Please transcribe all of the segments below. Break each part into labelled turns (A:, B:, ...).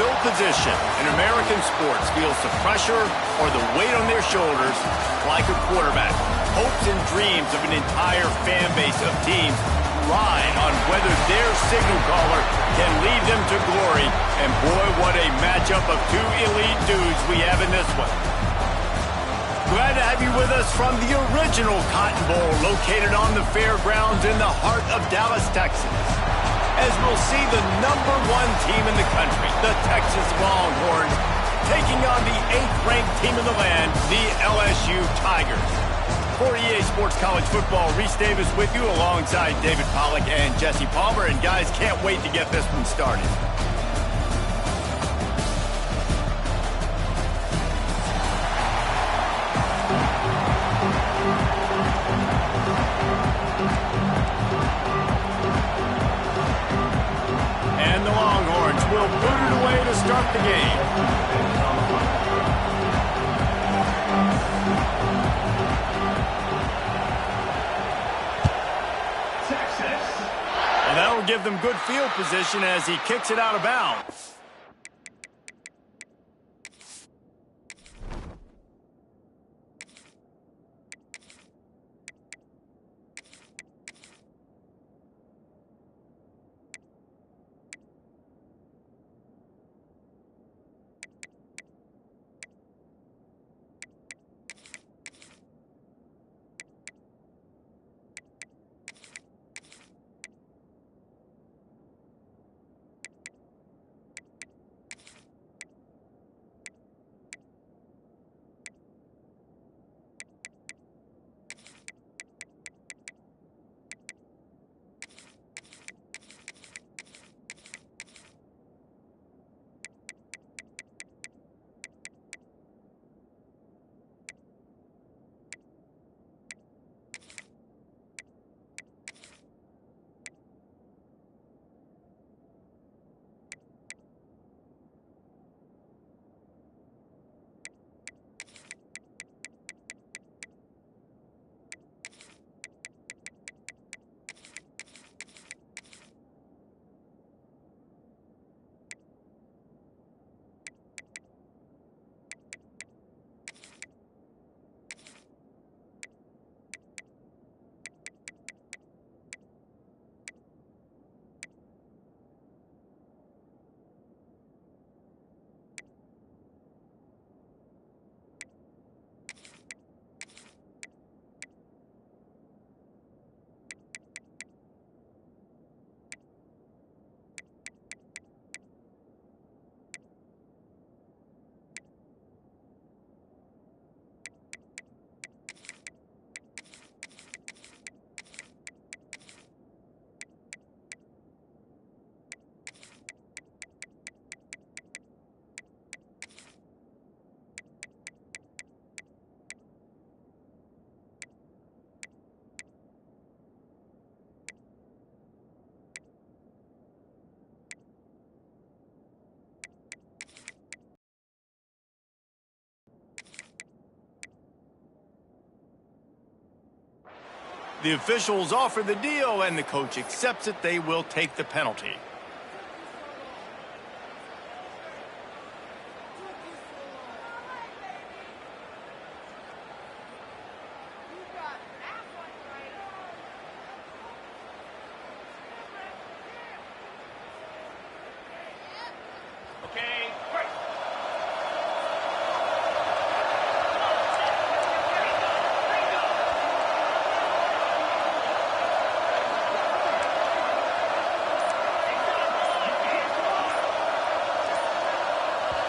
A: No position in American sports feels the pressure or the weight on their shoulders like a quarterback. Hopes and dreams of an entire fan base of teams ride on whether their signal caller can lead them to glory. And boy, what a matchup of two elite dudes we have in this one. Glad to have you with us from the original Cotton Bowl located on the fairgrounds in the heart of Dallas, Texas. As we'll see the #1 team in the country, the Texas Longhorns, taking on the 8th-ranked team in the land, the LSU Tigers. For EA Sports College Football, Reese Davis with you alongside David Pollack and Jesse Palmer. And guys, can't wait to get this one started. And the Longhorns will boot it away to start the game. Well, that'll give them good field position as he kicks it out of bounds. The officials offer the deal, and the coach accepts it. They will take the penalty.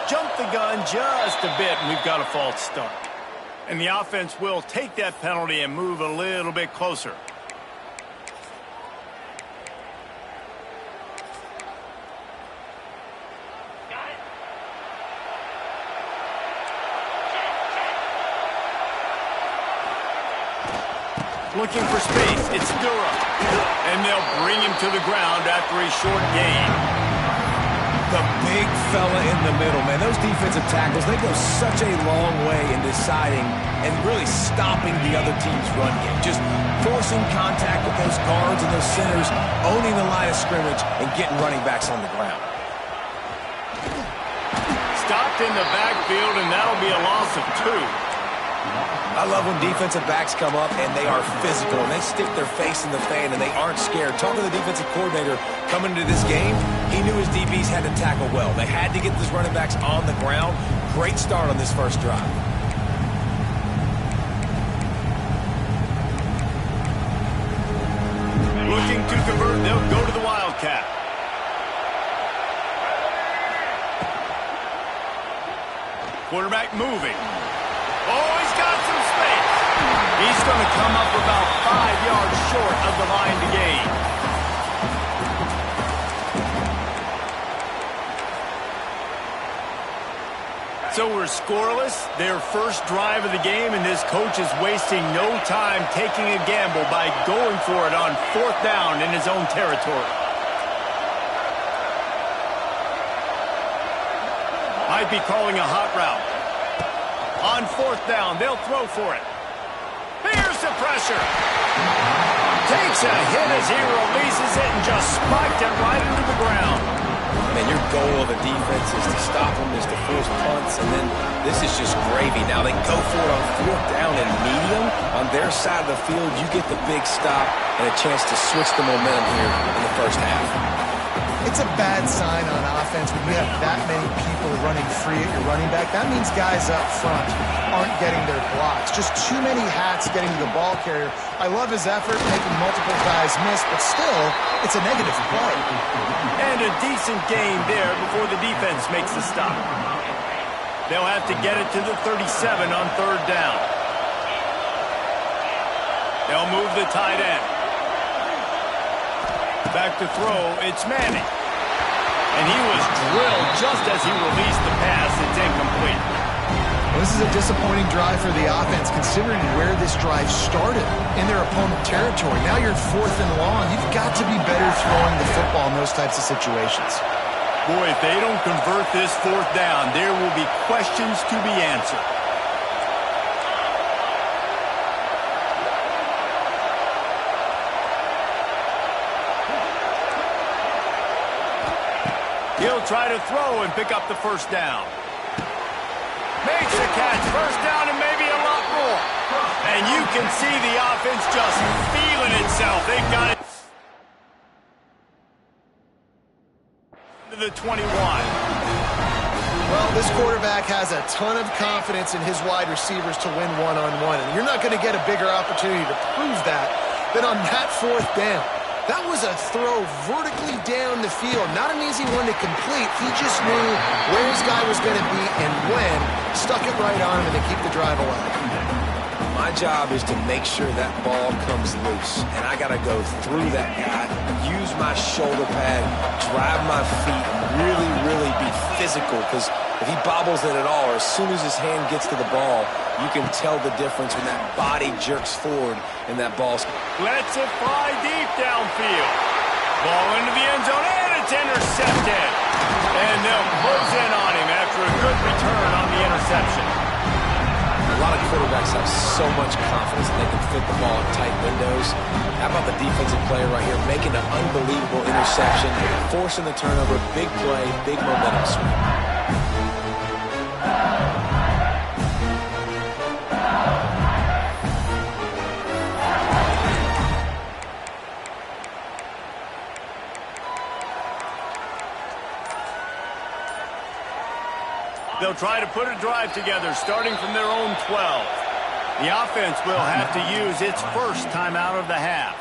A: Jump the gun just a bit, and we've got a false start. And the offense will take that penalty and move a little bit closer. Looking for space, it's Durham. And they'll bring him to the ground after a short gain.
B: The big fella in the middle, man. Those defensive tackles, they go such a long way in deciding and really stopping the other team's run game. Just forcing contact with those guards and those centers, owning the line of scrimmage, and getting running backs on the ground.
A: Sacked in the backfield, and that'll be a loss of 2.
B: I love when defensive backs come up and they are physical and they stick their face in the fan and they aren't scared. Talking to the defensive coordinator coming into this game, he knew his DBs had to tackle well. They had to get these running backs on the ground. Great start on this first drive.
A: Looking to convert, they'll go to the Wildcat. Quarterback moving. Oh, he's got some space. He's going to come up about 5 yards short of the line to gain. So we're scoreless, their first drive of the game, and this coach is wasting no time taking a gamble by going for it on 4th down in his own territory. Might be calling a hot route. On 4th down, they'll throw for it. Here's the pressure. Takes a hit as he releases it and just spiked it right into the ground.
B: Man, your goal of a defense is to stop them, is to force punts, and then this is just gravy. Now they go for it on 4th down and medium. On their side of the field, you get the big stop and a chance to switch the momentum here in the first half.
C: It's a bad sign on offense when you have that many people running free at your running back. That means guys up front aren't getting their blocks. Just too many hats getting to the ball carrier. I love his effort, making multiple guys miss, but still, it's a negative play.
A: And a decent gain there before the defense makes the stop. They'll have to get it to the 37 on 3rd down. They'll move the tight end. Back to throw, it's Manning. And he was drilled just as he released the pass. It's incomplete.
C: Well, this is a disappointing drive for the offense, considering where this drive started, in their opponent territory. Now you're 4th and long. You've got to be better throwing the football in those types of situations.
A: Boy, if they don't convert this 4th down, there will be questions to be answered. He'll try to throw and pick up the 1st down. Makes the catch, 1st down and maybe a lot more. And you can see the offense just feeling itself. They've got it to the 21.
C: Well, this quarterback has a ton of confidence in his wide receivers to win one-on-one. And you're not going to get a bigger opportunity to prove that than on that 4th down. That was a throw vertically down the field. Not an easy one to complete. He just knew where his guy was going to be and when. Stuck it right on him and to keep the drive alive.
B: My job is to make sure that ball comes loose. And I got to go through that guy, use my shoulder pad, drive my feet, and really be physical. Because if he bobbles it at all, or as soon as his hand gets to the ball, you can tell the difference when that body jerks forward and that ball's...
A: Lets it fly deep downfield. Ball into the end zone, and it's intercepted. And they'll close in on him after a good return on the interception.
B: A lot of quarterbacks have so much confidence that they can fit the ball in tight windows. How about the defensive player right here making an unbelievable interception, forcing the turnover, big play, big momentum swing.
A: They'll try to put a drive together, starting from their own 12. The offense will have to use its first timeout of the half.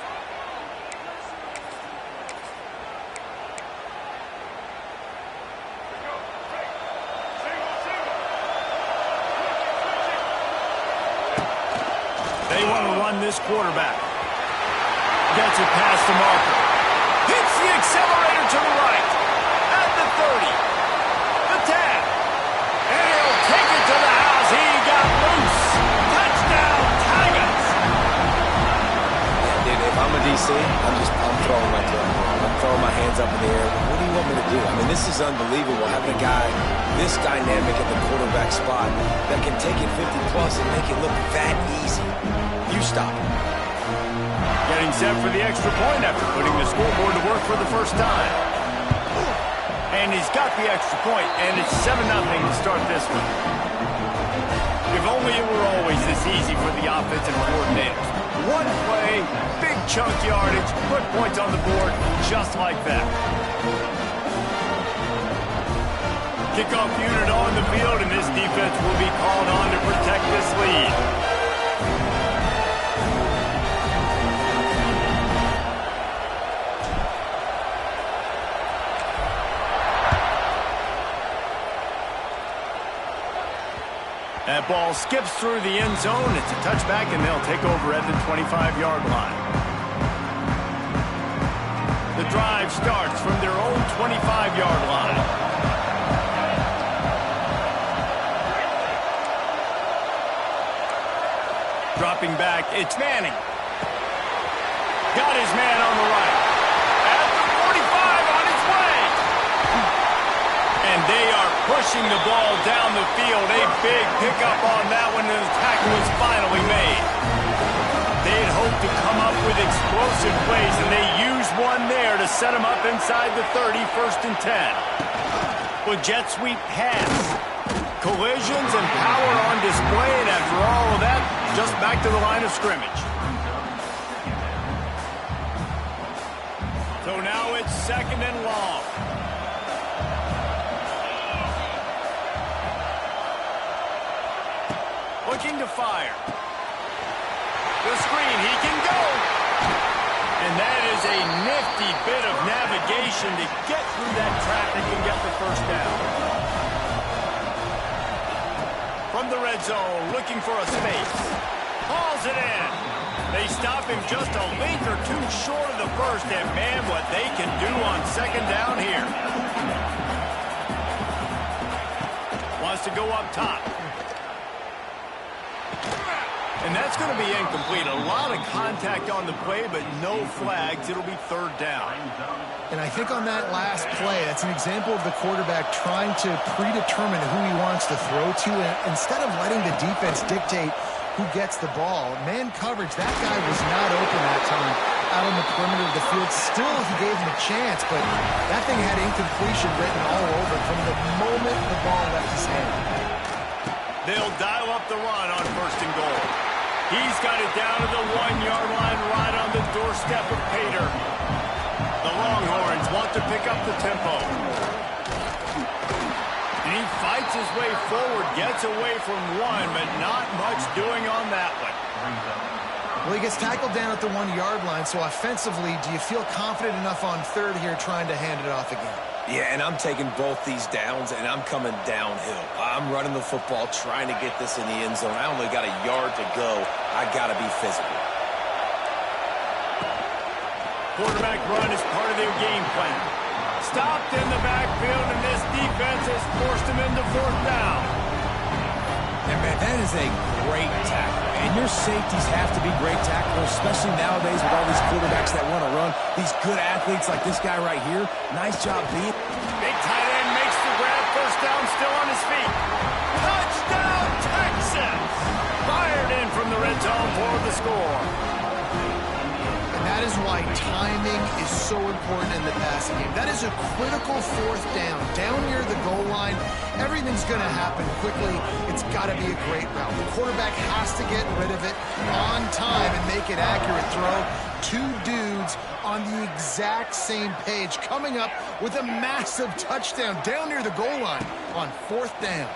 A: They want to run this quarterback. Gets it past the marker. Hits the accelerator to the right. At the 30. The 10. And he'll take it to the house. He got loose. Touchdown, Tigers.
B: Yeah, dude, if I'm a DC, I'm throwing my club. I'm throwing my hands up in the air. What do you want me to do? I mean, this is unbelievable, having a guy this dynamic at the quarterback spot that can take it 50-plus and make it look that easy. You stop him.
A: Getting set for the extra point after putting the scoreboard to work for the first time. And he's got the extra point, and it's 7-0 to start this one. If only it were always this easy for the offensive coordinators. One play, big chunk yardage, put points on the board just like that. Kickoff unit on the field, and this defense will be called on to protect this lead. That ball skips through the end zone. It's a touchback, and they'll take over at the 25-yard line. The drive starts from their own 25-yard line. Dropping back, it's Manning. Got his man on the right. At the 45, on his way. And they are pushing the ball down the field. A big pickup on that one, and the tackle was finally made. They had hoped to come up with explosive plays, and they used one there to set them up inside the 30, 1st and 10. Well, jet sweep pass. Collisions and power on display, and after all of that, just back to the line of scrimmage. So now it's 2nd and long. Looking to fire. The screen, he can go. And that is a nifty bit of navigation to get through that traffic and get the first down. From the red zone, looking for a space. Hauls it in. They stop him just a link or two short of the first, and man, what they can do on 2nd down here. Wants to go up top. And that's going to be incomplete. A lot of contact on the play, but no flags. It'll be 3rd down.
C: And I think on that last play, that's an example of the quarterback trying to predetermine who he wants to throw to. And instead of letting the defense dictate who gets the ball, man coverage, that guy was not open that time out on the perimeter of the field. Still, he gave him a chance, but that thing had incompletion written all over from the moment the ball left his hand.
A: They'll dial up the run on 1st and goal. He's got it down to the 1-yard line right on the doorstep of Pater. The Longhorns want to pick up the tempo. And he fights his way forward, gets away from one, but not much doing on that one.
C: Well, he gets tackled down at the 1-yard line, so offensively, do you feel confident enough on 3rd here trying to hand it off again?
B: Yeah, and I'm taking both these downs, and I'm coming downhill. I'm running the football, trying to get this in the end zone. I only got a yard to go. I got to be physical.
A: Quarterback run is part of their game plan. Stopped in the backfield, and this defense has forced him into 4th down.
B: And, man, that is a great tackle. And your safeties have to be great tacklers, especially nowadays with all these quarterbacks that want to run. These good athletes like this guy right here. Nice job being.
A: Big tight end makes the grab. 1st down, still on his feet. Touchdown, Texans! Fired in from the red zone for the score.
C: And that is why timing is so important in the passing game. That is a critical 4th down. Down near the goal line, everything's going to happen quickly. It's got to be a great route. The quarterback has to get rid of it on time and make an accurate throw. 2 dudes on the exact same page, coming up with a massive touchdown down near the goal line on 4th down.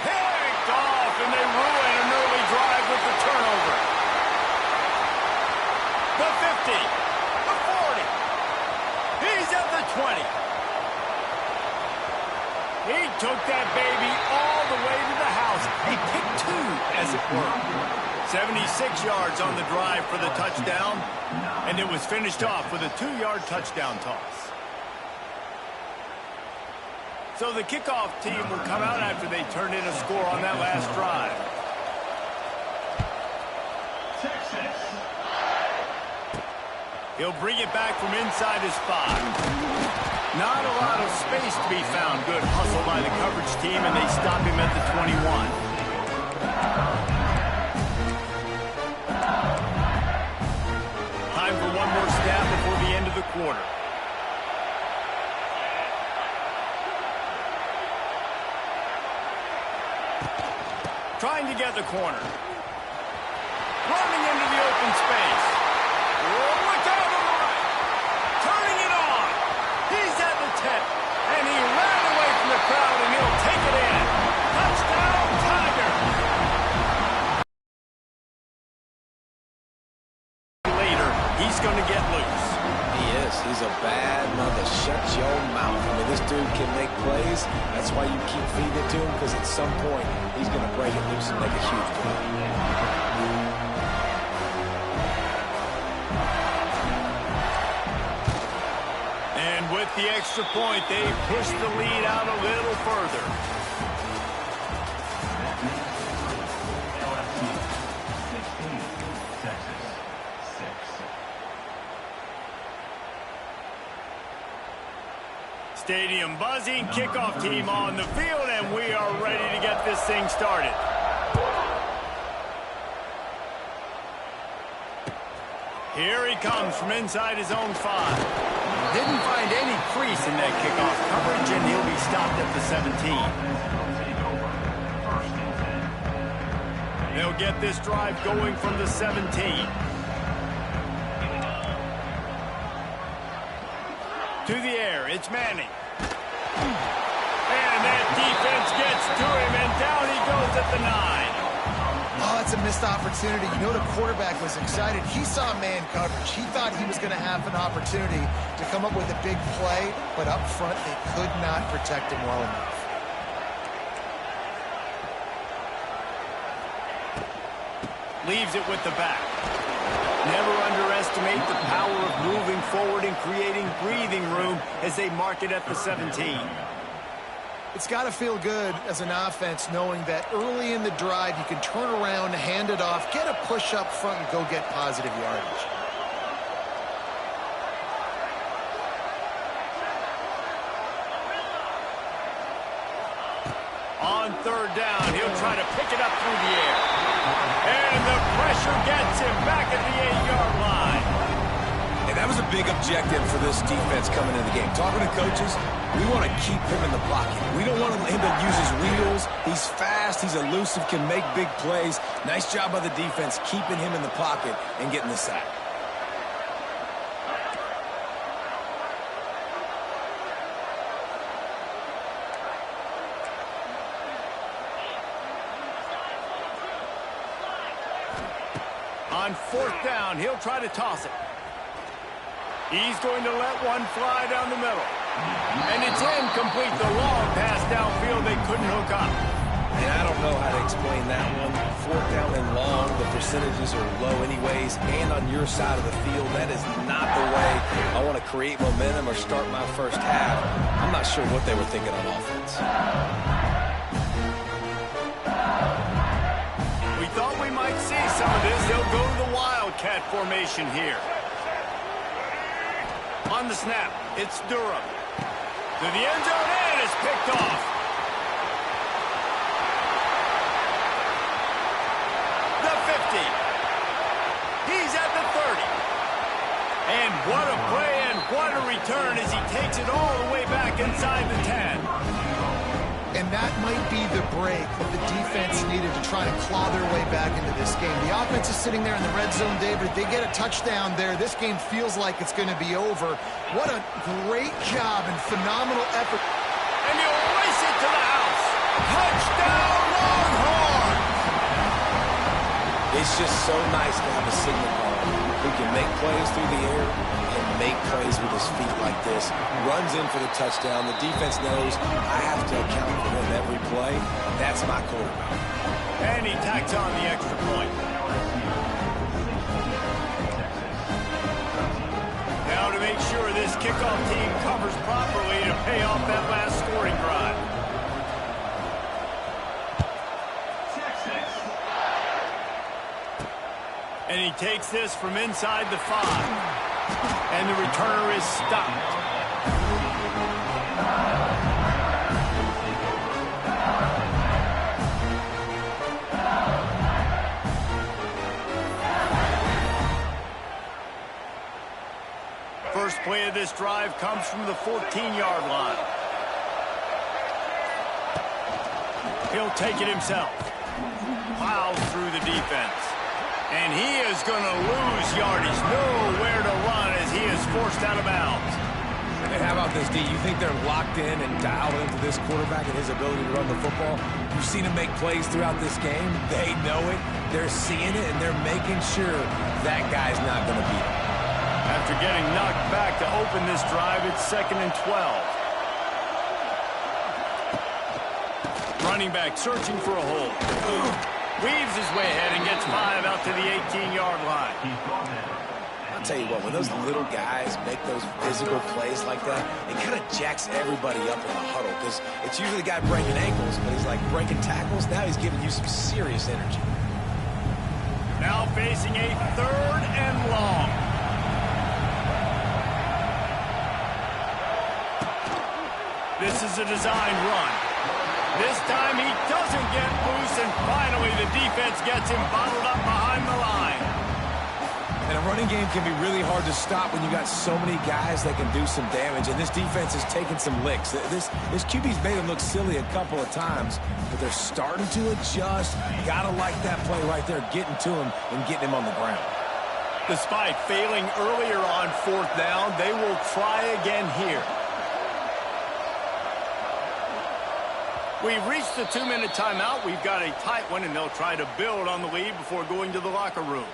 A: Picked off, and they ruin an early drive with the turnover. The 50, the 40. He's at the 20. He took that baby all the way to the house. A pick 2, as it were. 76 yards on the drive for the touchdown, and it was finished off with a 2-yard touchdown toss. So the kickoff team will come out after they turned in a score on that last drive. He'll bring it back from inside his 5. Not a lot of space to be found. Good hustle by the coverage team, and they stop him at the 21. Time for one more snap before the end of the quarter. trying to get the corner. Running into the open space. Oh, it's out on the right. Turning it on. He's at the 10. And he ran away from the crowd, and he'll take it in. Touchdown, Tiger. Later, he's going to get loose.
B: He is. He's a bad mother. Shut your mouth. I mean, this dude can make plays. That's why you keep feeding it to him, because at some point, he's going to break it loose and make a huge play.
A: With the extra point, they push the lead out a little further. Stadium buzzing, kickoff team on the field, and we are ready to get this thing started. Here he comes from inside his own 5. Didn't find any crease in that kickoff coverage, and he'll be stopped at the 17. They'll get this drive going from the 17. To the air, it's Manning. And that defense gets to him, and down he goes at the 9.
C: Oh, that's a missed opportunity. You know the quarterback was excited. He saw man coverage. He thought he was going to have an opportunity to come up with a big play, but up front they could not protect him well enough.
A: Leaves it with the back. Never underestimate the power of moving forward and creating breathing room as they mark it at the 17.
C: It's got to feel good as an offense knowing that early in the drive you can turn around, hand it off, get a push up front, and go get positive yardage.
A: On third down, he'll try to pick it up through the air. And the pressure gets him back at the 8-yard line.
B: And that was a big objective for this defense coming into the game. Talking to coaches, we want to keep him in the pocket. We don't want him to use his wheels. He's fast. He's elusive, can make big plays. Nice job by the defense keeping him in the pocket and getting the sack.
A: On fourth down, he'll try to toss it. He's going to let one fly down the middle. And it's incomplete. The long pass downfield they couldn't hook up.
B: And I don't know how to explain that one. Fourth down and long, the percentages are low anyways. And on your side of the field, that is not the way I want to create momentum or start my first half. I'm not sure what they were thinking on offense.
A: We thought we might see some of this. They'll go to the Wildcat formation here. On the snap, it's Durham. To the end zone, and it's picked off. The 50. He's at the 30. And what a play and what a return as he takes it all the way back inside the 10.
C: And that might be the break that the defense needed to try and claw their way back into this game. The offense is sitting there in the red zone, David. They get a touchdown there. This game feels like it's going to be over. What a great job and phenomenal effort.
A: And he'll race it to the house. Touchdown, Longhorns!
B: It's just so nice to have a signal caller who can make plays through the air and make plays with his feet like this. Runs in for the touchdown. The defense knows I have to account for him every play. That's my quarterback.
A: And he tacks on the extra point. Now to make sure this kickoff team covers properly to pay off that last scoring drive. And he takes this from inside the 5. And the returner is stopped. First play of this drive comes from the 14-yard line. He'll take it himself. Plows through the defense. And he is going to lose yardage. Nowhere to run as he is forced out of bounds.
B: Hey, how about this, D? You think they're locked in and dialed into this quarterback and his ability to run the football? You've seen him make plays throughout this game. They know it. They're seeing it, and they're making sure that guy's not going to beat him.
A: After getting knocked back to open this drive, it's 2nd and 12. Running back searching for a hole. Weaves his way ahead and gets 5 out to the 18-yard line.
B: I'll tell you what, when those little guys make those physical plays like that, it kind of jacks everybody up in the huddle because it's usually the guy breaking ankles, but he's like breaking tackles. Now he's giving you some serious energy.
A: Now facing a 3rd and long. This is a designed run. This time he doesn't get loose, and finally the defense gets him bottled up behind the line.
B: And a running game can be really hard to stop when you got so many guys that can do some damage, and this defense is taking some licks. This QB's made them look silly a couple of times, but they're starting to adjust. Gotta like that play right there, getting to him and getting him on the ground.
A: Despite failing earlier on 4th down, they will try again here. We've reached the 2-minute timeout. We've got a tight one, and they'll try to build on the lead before going to the locker room.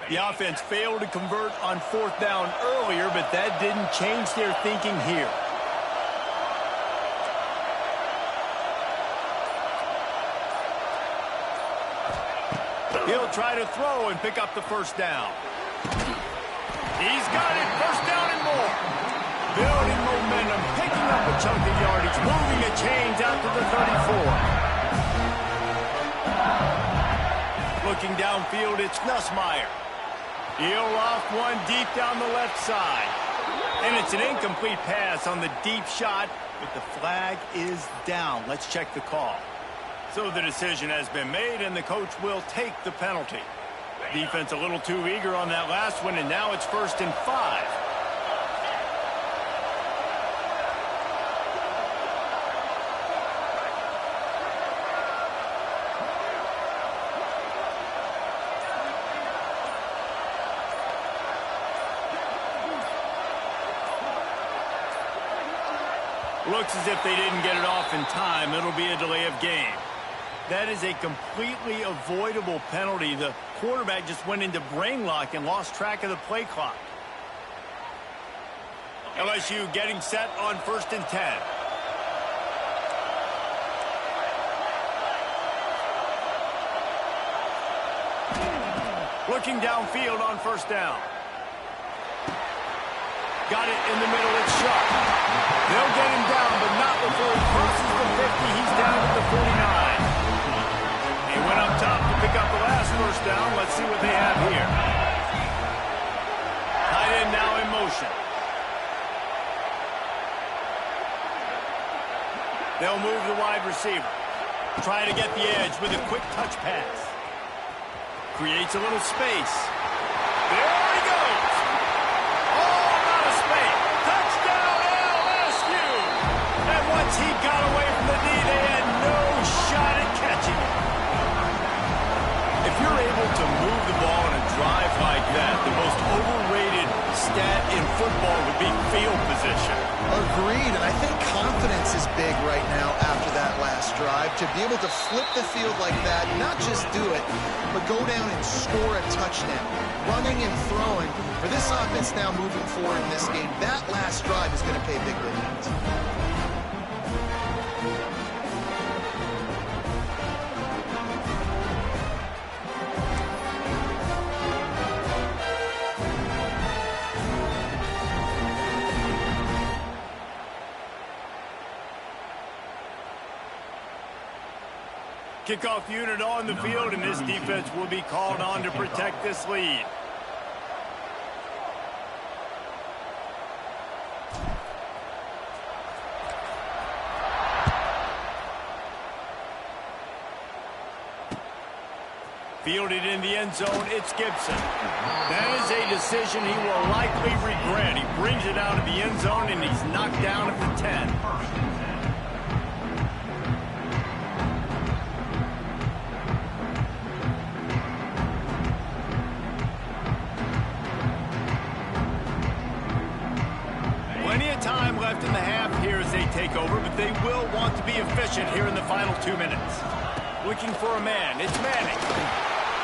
A: The offense failed to convert on 4th down earlier, but that didn't change their thinking here. He'll try to throw and pick up the 1st down. He's got it, 1st down and more. Building momentum, picking up a chunk of yardage, moving the chains out to the 34. Looking downfield, it's Nussmeier. He'll loft one deep down the left side. And it's an incomplete pass on the deep shot, but the flag is down. Let's check the call. So the decision has been made, and the coach will take the penalty. Defense a little too eager on that last one, and now it's 1st and 5. Looks as if they didn't get it off in time. It'll be a delay of game. That is a completely avoidable penalty. The quarterback just went into brain lock and lost track of the play clock. LSU getting set on 1st and 10. Looking downfield on 1st down. Got it in the middle. It's Sharp. They'll get him down, but not before he crosses the 50. He's down at the 49. He went up top to pick up the last 1st down. Let's see what they have here. Tight end now in motion. They'll move the wide receiver. Try to get the edge with a quick touch pass. Creates a little space. There he goes. Once he got away from the knee, they had no shot at catching it. If you're able to move the ball in a drive like that, the most overrated stat in football would be field position.
C: Agreed, and I think confidence is big right now after that last drive. To be able to flip the field like that, not just do it, but go down and score a touchdown. Running and throwing. For this offense now moving forward in this game, that last drive is going to pay big dividends.
A: Kickoff unit on the field, and this defense will be called on to protect this lead. Fielded in the end zone, it's Gibson. That is a decision he will likely regret. He brings it out of the end zone, and he's knocked down at the 10. Plenty of time left in the half here as they take over, but they will want to be efficient here in the final 2 minutes. Looking for a man. It's Manning.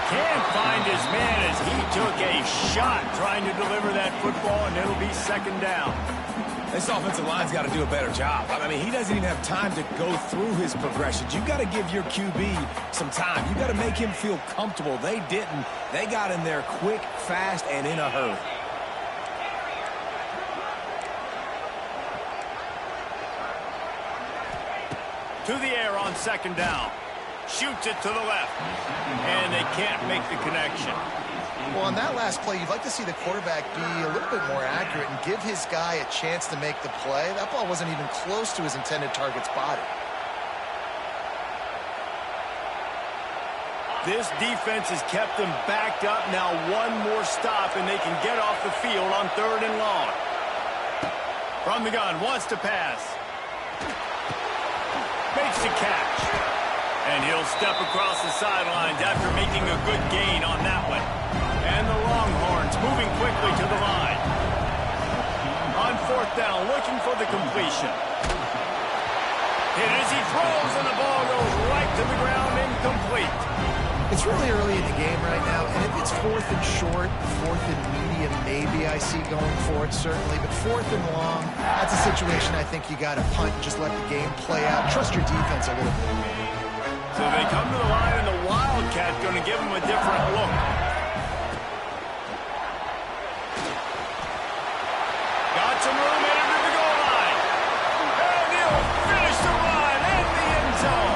A: Can't find his man as he took a shot trying to deliver that football, and it'll be second down.
B: This offensive line's got to do a better job. I mean, he doesn't even have time to go through his progressions. You got to give your QB some time. You got to make him feel comfortable. They didn't. They got in there quick, fast, and in a hurry.
A: To the air on second down. Shoots it to the left. And they can't make the connection.
C: Well, on that last play, you'd like to see the quarterback be a little bit more accurate and give his guy a chance to make the play. That ball wasn't even close to his intended target's body.
A: This defense has kept them backed up. Now one more stop, and they can get off the field on 3rd and long. From the gun, wants to pass. Makes the catch. And he'll step across the sidelines after making a good gain on that one. And the Longhorns moving quickly to the line. On 4th down, looking for the completion. Hit as he throws, and the ball goes right to the ground, incomplete.
C: It's really early in the game right now, and if it's 4th and short, 4th and medium, maybe I see going for it, certainly. But 4th and long, that's a situation I think you got to punt and just let the game play out. Trust your defense a little bit.
A: So they come to the line, and the Wildcat going to give them a different look. Got some room headed to the goal line. And he'll finish the run in the end zone.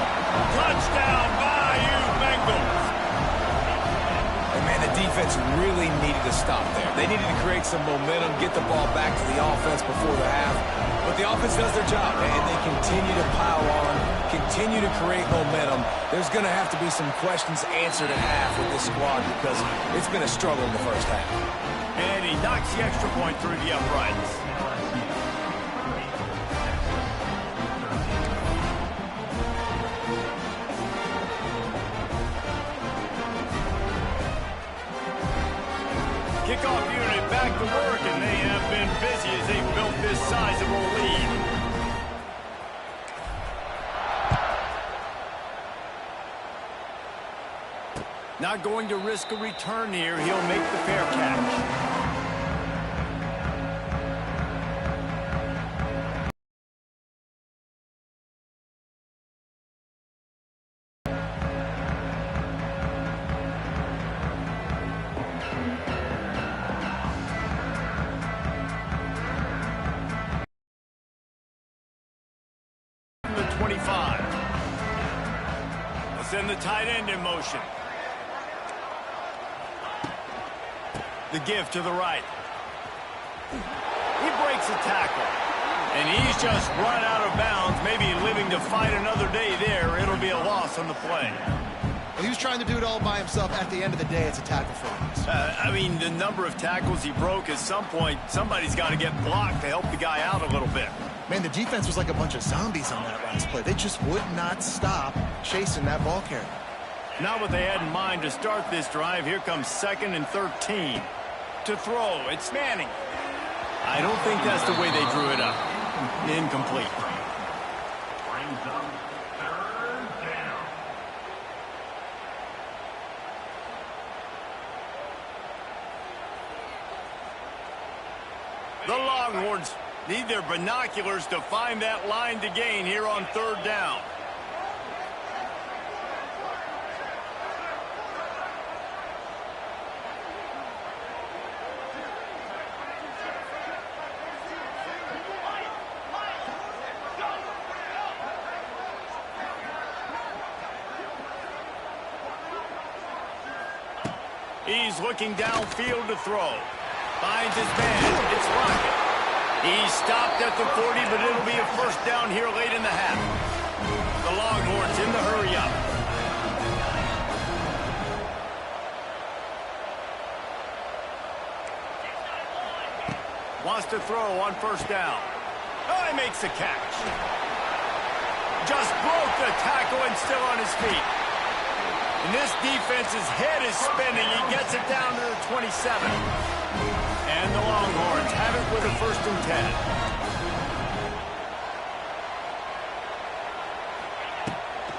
A: Touchdown, Bayou Bengals.
B: And man, the defense really needed to stop there. They needed to create some momentum, get the ball back to the offense before the half. But the offense does their job, and they continue to pile on, continue to create momentum. There's going to have to be some questions answered at half with this squad because it's been a struggle in the first half.
A: And he knocks the extra point through the uprights. Kickoff unit back to work, and they have been busy as they built this sizable lead. Not going to risk a return here. He'll make the fair catch. The 25. They'll send the tight end in motion. The give to the right. He breaks a tackle. And he's just run out of bounds, maybe living to fight another day there. It'll be a loss on the play.
C: Well, he was trying to do it all by himself. At the end of the day, it's a tackle for him.
A: I mean, the number of tackles he broke, at some point, somebody's got to get blocked to help the guy out a little bit.
C: Man, the defense was like a bunch of zombies on that last play. They just would not stop chasing that ball carrier.
A: Not what they had in mind to start this drive. Here comes 2nd and 13. To throw, it's Manning. I don't think that's the way they drew it up. Incomplete. The Longhorns need their binoculars to find that line to gain here on 3rd down. He's looking downfield to throw. Finds his man. It's Lockett. He's stopped at the 40, but it'll be a first down here late in the half. The Longhorns in the hurry up. Wants to throw on first down. Oh, he makes the catch. Just broke the tackle and still on his feet. And this defense's head is spinning. He gets it down to the 27. And the Longhorns have it with a 1st and 10.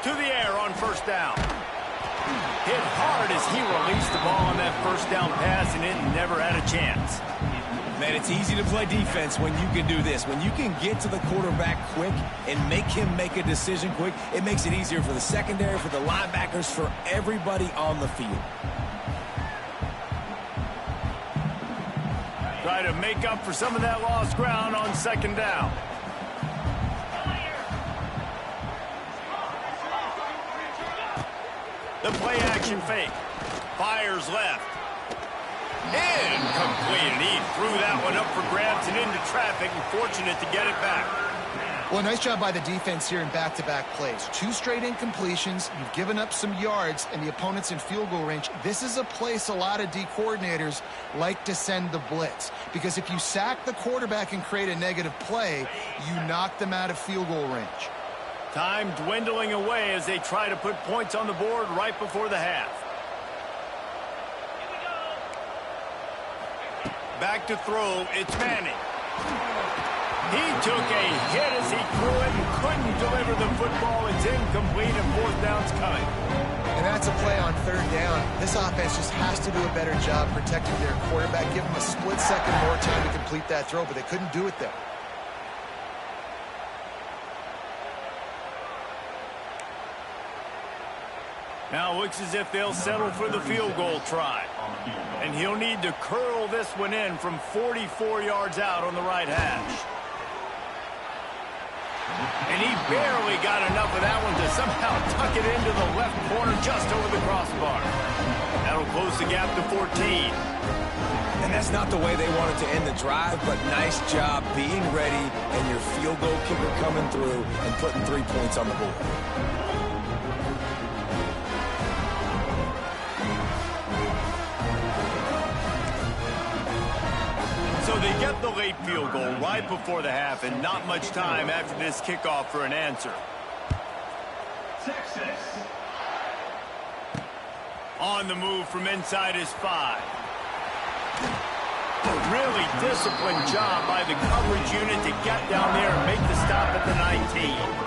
A: To the air on first down. Hit hard as he released the ball on that first down pass, and it never had a chance.
B: Man, it's easy to play defense when you can do this. When you can get to the quarterback quick and make him make a decision quick, it makes it easier for the secondary, for the linebackers, for everybody on the field.
A: Try to make up for some of that lost ground on 2nd down. The play action fake. Fires left. Incomplete. And he threw that one up for grabs and into traffic, and fortunate to get it back.
C: Well, nice job by the defense here in back-to-back plays. 2 straight incompletions. You've given up some yards, and the opponent's in field goal range. This is a place a lot of D coordinators like to send the blitz, because if you sack the quarterback and create a negative play, you knock them out of field goal range.
A: Time dwindling away as they try to put points on the board right before the half. Back to throw, it's Manning. He took a hit as he threw it and couldn't deliver the football. It's incomplete and 4th down's coming.
C: And that's a play on 3rd down. This offense just has to do a better job protecting their quarterback. Give them a split second more time to complete that throw, but they couldn't do it there.
A: Now it looks as if they'll settle for the field goal try. And he'll need to curl this one in from 44 yards out on the right hash. And he barely got enough of that one to somehow tuck it into the left corner just over the crossbar. That'll close the gap to 14.
B: And that's not the way they wanted to end the drive, but nice job being ready and your field goal kicker coming through and putting 3 points on the board.
A: So they get the late field goal right before the half, and not much time after this kickoff for an answer. Texas. On the move from inside his 5. A really disciplined job by the coverage unit to get down there and make the stop at the 19.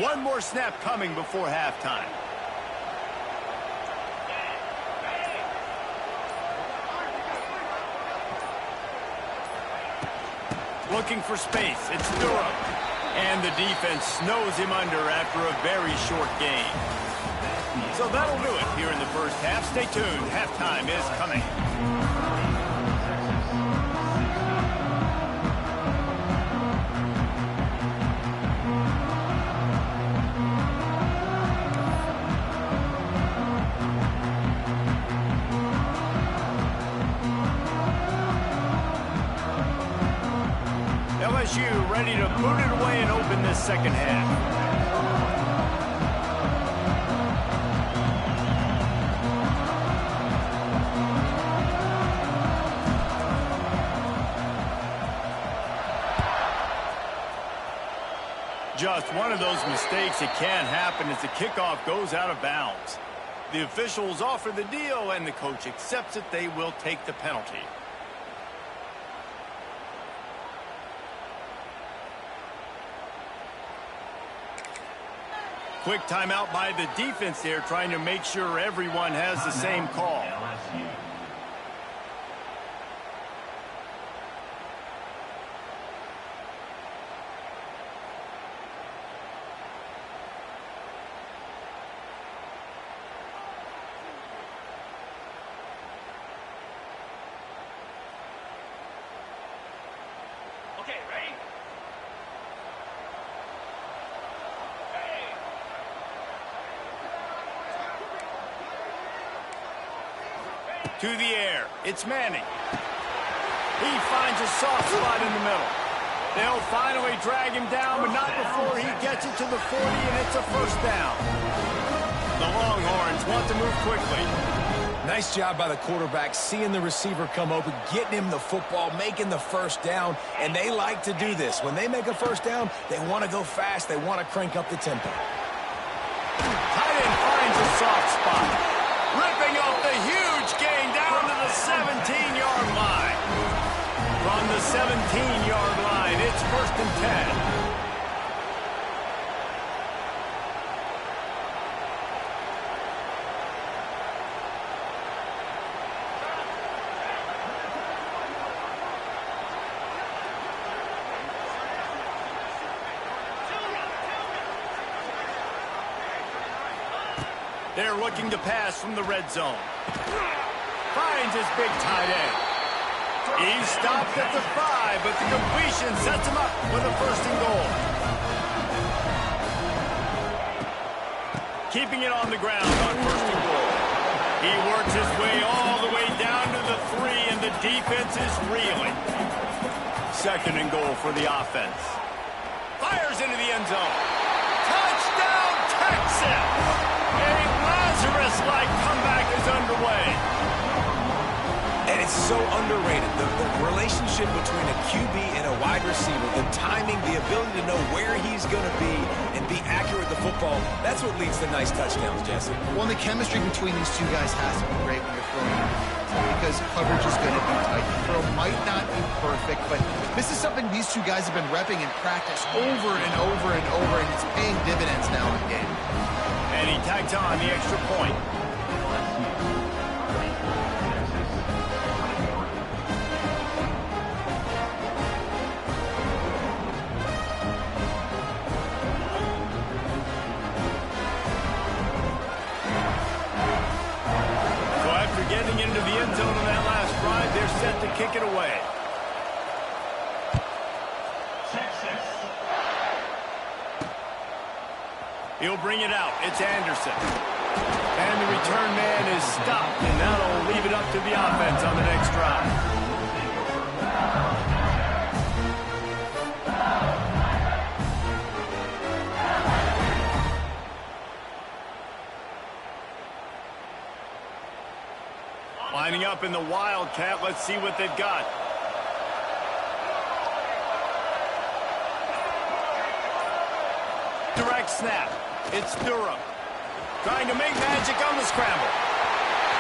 A: One more snap coming before halftime. Looking for space. It's Durham. And the defense snows him under after a very short game. So that'll do it here in the first half. Stay tuned. Halftime is coming. LSU ready to boot it away and open this second half. Just one of those mistakes that can happen as the kickoff goes out of bounds. The officials offer the deal and the coach accepts it. They will take the penalty. Quick timeout by the defense there, trying to make sure everyone has the same call.
D: Okay, ready?
A: To the air, it's Manning. He finds a soft spot in the middle. They'll finally drag him down, but not before he gets it to the 40, and it's a first down. The Longhorns want to move quickly.
B: Nice job by the quarterback, seeing the receiver come open, getting him the football, making the first down, and they like to do this. When they make a first down, they want to go fast. They want to crank up the tempo.
A: Tight end finds a soft spot, ripping off the huge gain down to the 17-yard line. From the 17-yard line, it's 1st and 10. They're looking to pass from the red zone. Finds his big tight end. He's stopped at the 5, but the completion sets him up with a 1st and goal. Keeping it on the ground on 1st and goal. He works his way all the way down to the 3, and the defense is reeling. 2nd and goal for the offense. Fires into the end zone. Touchdown, Texas! A Lazarus-like comeback is underway.
B: And it's so underrated. The relationship between a QB and a wide receiver, the timing, the ability to know where he's going to be and be accurate with the football, that's what leads to nice touchdowns, Jesse.
C: Well, the chemistry between these two guys has to be great when you're throwing because coverage is going to be tight. The throw might not be perfect, but this is something these two guys have been repping in practice over and over and over, and it's paying dividends now in the game.
A: And he tags on the extra point. So after getting into the end zone on that last drive, they're set to kick it away. He'll bring it out. It's Anderson. And the return man is stopped, and that'll leave it up to the offense on the next drive. Lining up in the Wildcat. Let's see what they've got. Direct snap. It's Durham. Trying to make magic on the scramble.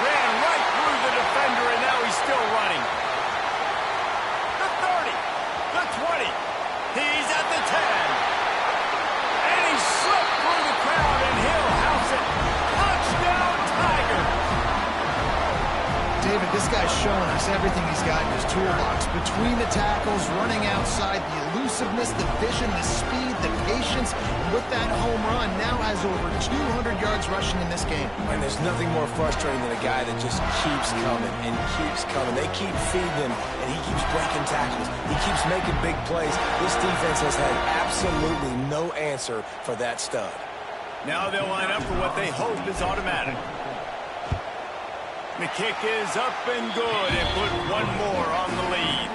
A: Ran right through the defender, and now he's still running. The 30. The 20. He's at the 10. And he slipped through the crowd, and he'll house it. Touchdown, Tiger.
C: David, this guy's showing us everything he's got in his toolbox. Between the tackles, running outside, the elusiveness, the vision, the speed, the patience. And with that home run, now has over 200 yards rushing in this game.
B: And there's nothing more frustrating than a guy that just keeps coming and keeps coming. They keep feeding him, and he keeps breaking tackles. He keeps making big plays. This defense has had absolutely no answer for that stud.
A: Now they'll line up for what they hope is automatic. The kick is up and good, and put one more on the lead.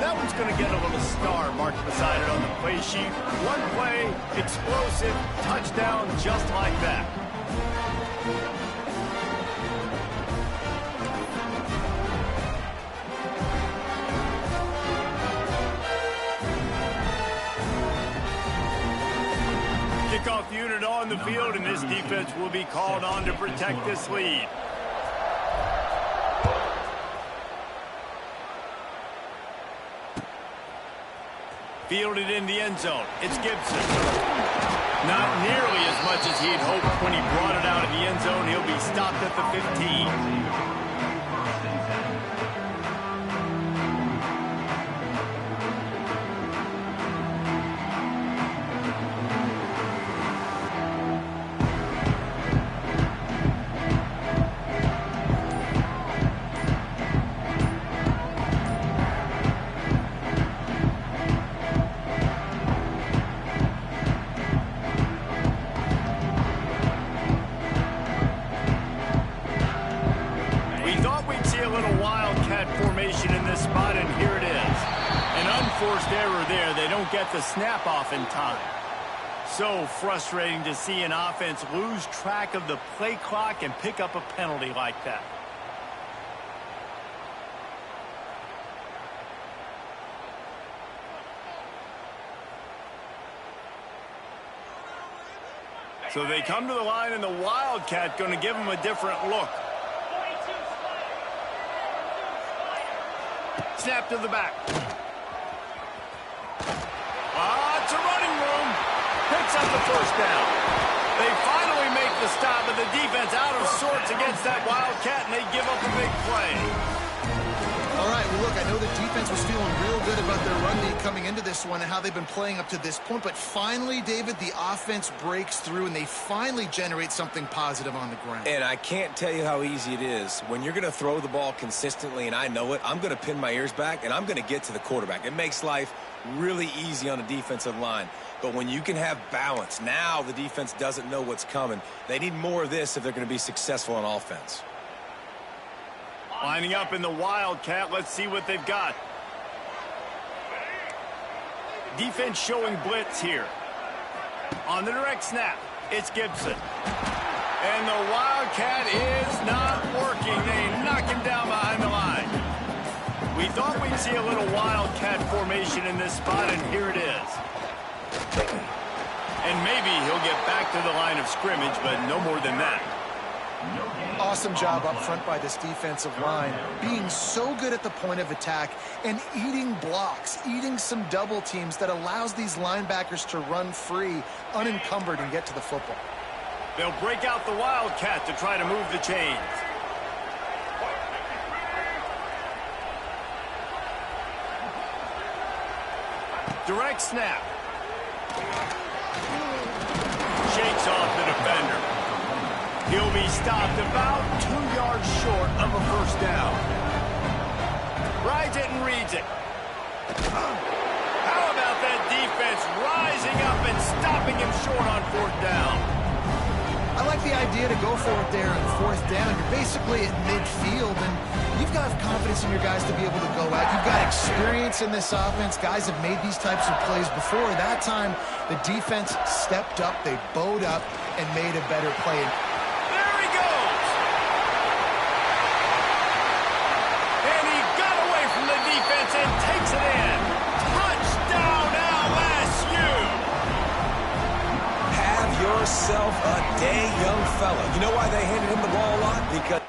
A: That one's going to get a little star marked beside it on the play sheet. One play, explosive, touchdown just like that. Kickoff unit on the field, and this defense will be called on to protect this lead. Fielded in the end zone. It's Gibson. Not nearly as much as he'd hoped when he brought it out of the end zone. He'll be stopped at the 15. first error there. They don't get the snap off in time. So frustrating to see an offense lose track of the play clock and pick up a penalty like that. So they come to the line, and the Wildcat going to give them a different look. Snap to the back. It's a running room. Picks up the first down. They finally make the stop, but the defense out of sorts against that Wildcat, and they give up a big play.
C: All right, well, look, I know the defense was feeling real good about their run D coming into this one and how they've been playing up to this point, but finally, David, the offense breaks through, and they finally generate something positive on the ground.
B: And I can't tell you how easy it is. When you're going to throw the ball consistently, and I know it, I'm going to pin my ears back, and I'm going to get to the quarterback. It makes life really easy on the defensive line. But when you can have balance, now the defense doesn't know what's coming. They need more of this if they're going to be successful on offense.
A: Lining up in the Wildcat, let's see what they've got. Defense showing blitz here. On the direct snap, it's Gibson. And the Wildcat is not working. They knock him down behind the line. We thought we'd see a little Wildcat formation in this spot, and here it is. And maybe he'll get back to the line of scrimmage, but no more than that.
C: Awesome job up front by this defensive line, being so good at the point of attack and eating blocks, eating some double teams that allows these linebackers to run free, unencumbered, and get to the football.
A: They'll break out the Wildcat to try to move the chains. Direct snap. Shakes off the defender. He'll be stopped about 2 yards short of a first down. Rides it and reads it. How about that defense rising up and stopping him short on fourth down?
C: I like the idea to go for it there on fourth down. You're basically at midfield, and you've got confidence in your guys to be able to go out. You've got experience in this offense. Guys have made these types of plays before. That time, the defense stepped up, they bowed up, and made a better play.
A: And takes it in. Touchdown, LSU!
B: Have yourself a day, young fella. You know why they handed him the ball a lot? Because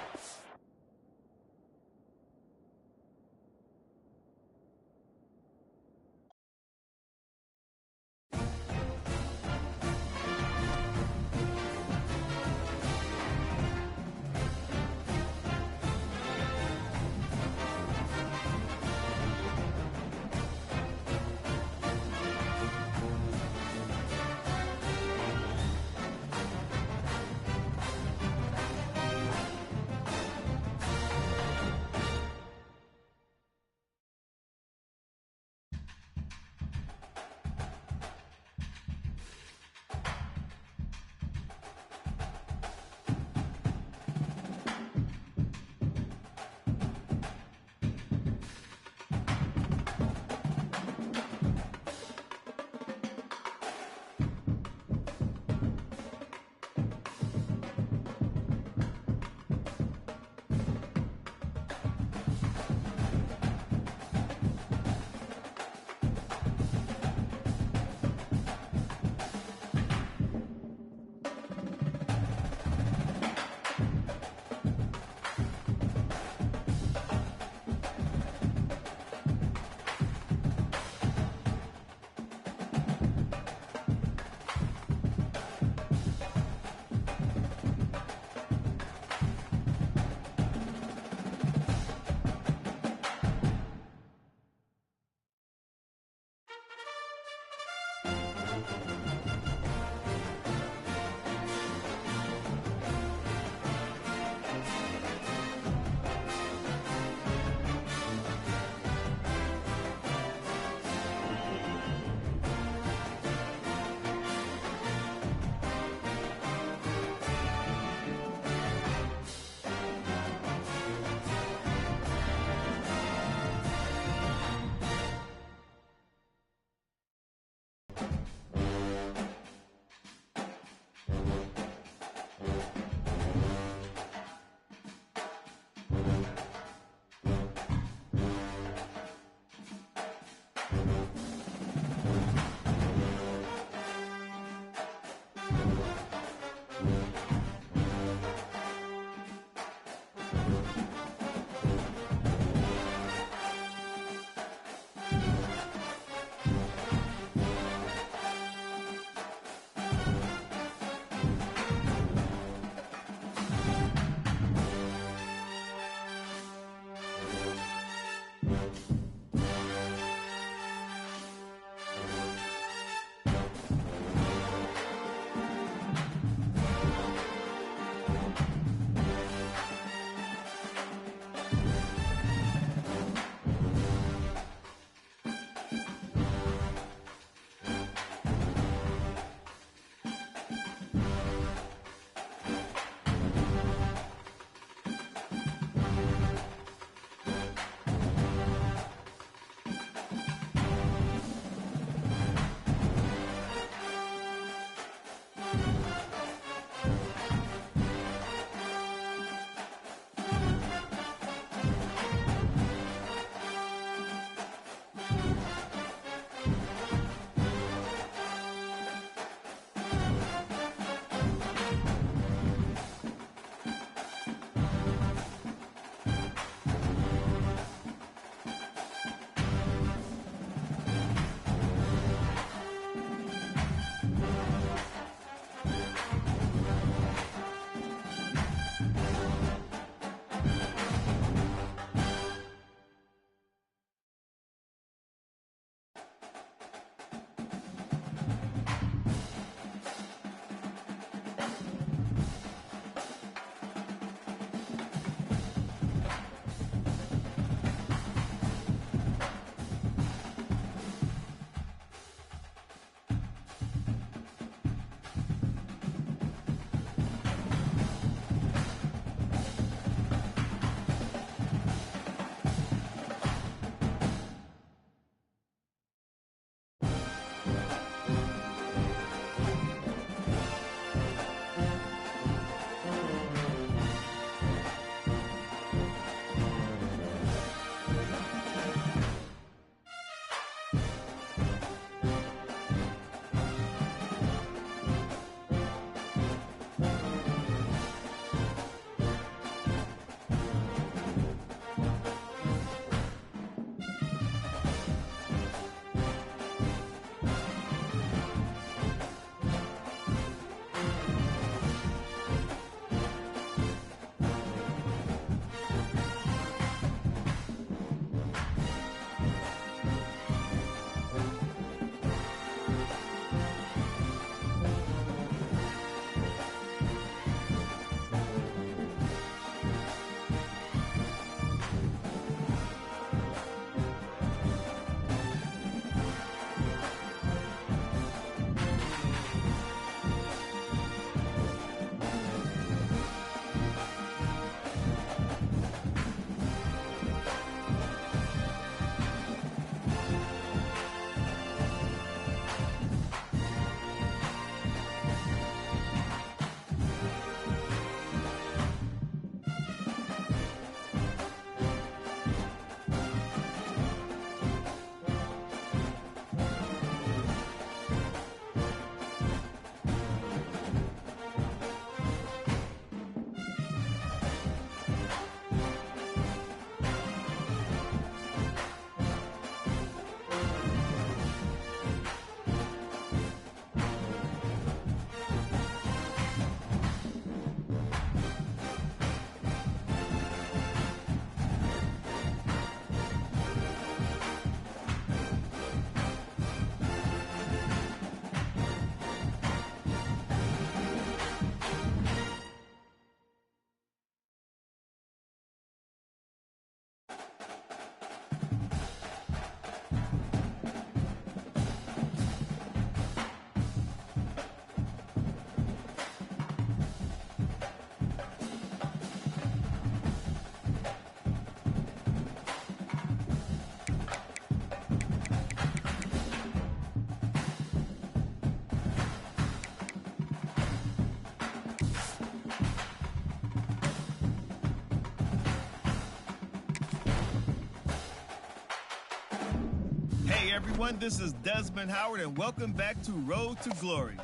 D: Hey everyone, this is Desmond Howard and welcome back to Road to Glory.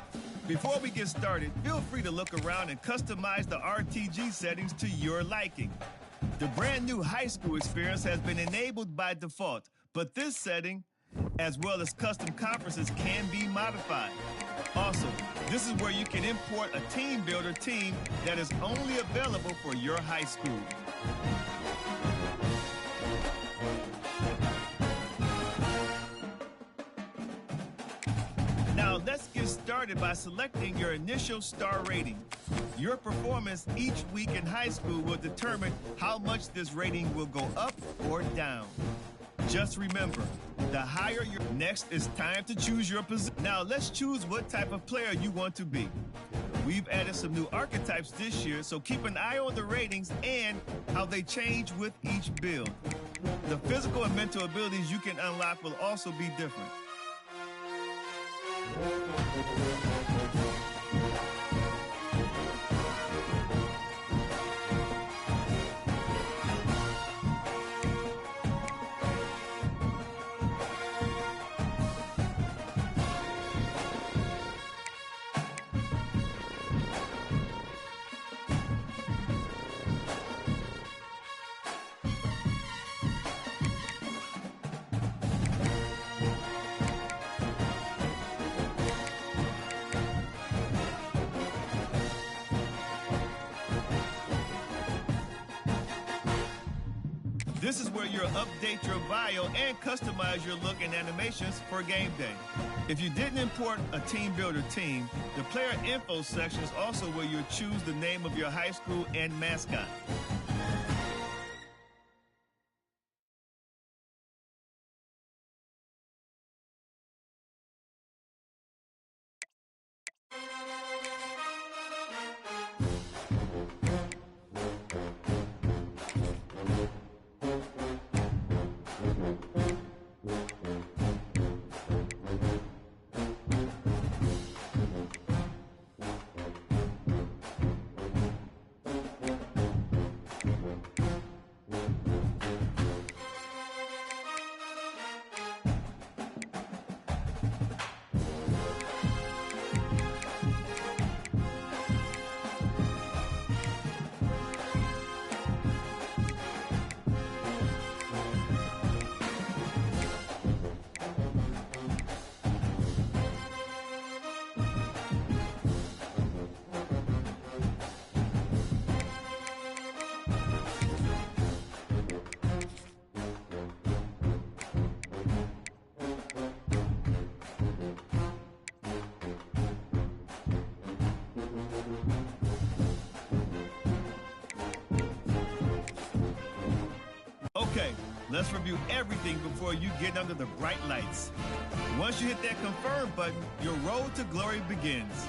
D: Before we get started, feel free to look around and customize the RTG settings to your liking. The brand new high school experience has been enabled by default, but this setting, as well as custom conferences, can be modified. Also, this is where you can import a team builder team that is only available for your high school. Now, let's get started by selecting your initial star rating. Your performance each week in high school will determine how much this rating will go up or down. Just remember, the higher your... Next, it's time to choose your position. Now, let's choose what type of player you want to be. We've added some new archetypes this year, so keep an eye on the ratings and how they change with each build. The physical and mental abilities you can unlock will also be different. This is where you'll update your bio and customize your look and animations for game day. If you didn't import a team builder team, the player info section is also where you'll choose the name of your high school and mascot. Okay, let's review everything before you get under the bright lights. Once you hit that confirm button, your road to glory begins.